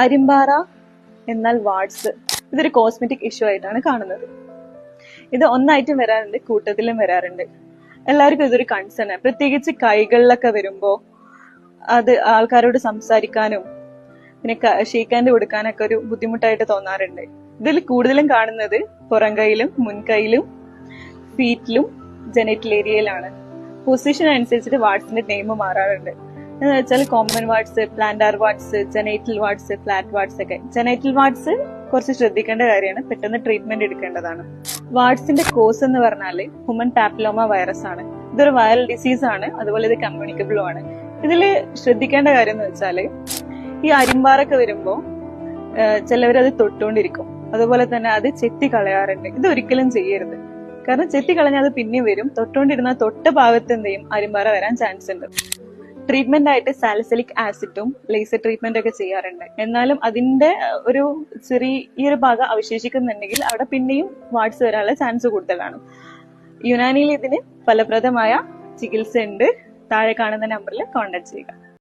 അരിമ്പാറ എന്നാൽ വാട്സ് ഇതൊരു cosmetic issue ആയിട്ടാണ് കാണുന്നത്. ഇത് ഒന്നായിട്ടും വരാറുണ്ട്, കൂട്ടത്തിലും വരാറുണ്ട്. എല്ലാവർക്കും ഇതൊരു കൺസേൺ ആണ്. പ്രത്യേകിച്ച് കൈകളിലൊക്കെ വരുമ്പോ അത് ആൾക്കാരോട് സംസാരിക്കാനും പിന്നെ ഷേക്ക് ഹാൻഡ് കൊടുക്കാനൊക്കെ ഒരു ബുദ്ധിമുട്ടായിട്ട് തോന്നാറുണ്ട്. ഇതിൽ കൂടുതലും കാണുന്നത് പുറം കൈയിലും മുൻകൈയിലും ഫീറ്റിലും ജെനൈറ്റൽ ഏരിയയിലാണ്. പൊസിഷൻ അനുസരിച്ചിട്ട് വാട്സിന്റെ നെയിം മാറാറുണ്ട്. എന്ന് വെച്ചാൽ കോമൺ വാട്സ്, പ്ലാന്റാർ വാട്സ്, ജെനൈറ്റൽ വാട്സ്, ഫ്ലാറ്റ് വാട്സ് ഒക്കെ. ജെനൈറ്റൽ വാട്സ് കുറച്ച് ശ്രദ്ധിക്കേണ്ട കാര്യമാണ്, പെട്ടെന്ന് ട്രീറ്റ്മെന്റ് എടുക്കേണ്ടതാണ്. വാട്സിന്റെ കോസ് എന്ന് പറഞ്ഞാല് ഹ്യൂമൻ പാപ്പിലോമ വൈറസ് ആണ്. ഇതൊരു വൈറൽ ഡിസീസ് ആണ്, അതുപോലെ ഇത് കമ്മ്യൂണിക്കബിളും ആണ്. ഇതിൽ ശ്രദ്ധിക്കേണ്ട കാര്യം എന്ന് വെച്ചാല് ഈ അരിമ്പാറൊക്കെ വരുമ്പോ ചിലവരത് തൊട്ടുകൊണ്ടിരിക്കും, അതുപോലെ തന്നെ അത് ചെത്തി കളയാറുണ്ട്. ഇത് ഒരിക്കലും ചെയ്യരുത്, കാരണം ചെത്തി കളഞ്ഞാൽ അത് പിന്നെ വരും. തൊട്ടുകൊണ്ടിരുന്ന തൊട്ട ഭാഗത്ത് എന്തെയും അരിമ്പാറ വരാൻ ചാൻസ് ഉണ്ട്. ട്രീറ്റ്മെന്റ് ആയിട്ട് സാലിസിലിക് ആസിഡും ലേസർ ട്രീറ്റ്മെന്റ് ഒക്കെ ചെയ്യാറുണ്ട്. എന്നാലും അതിന്റെ ഒരു ചെറിയൊരു ഭാഗം അവശേഷിക്കുന്നുണ്ടെങ്കിൽ അവിടെ പിന്നെയും വാട്സ് വരാനുള്ള ചാൻസ് കൂടുതലാണ്. യുനാനിയിൽ ഇതിന് ഫലപ്രദമായ ചികിത്സ ഉണ്ട്. താഴെ കാണുന്ന നമ്പറിൽ കോൺടാക്ട് ചെയ്യുക.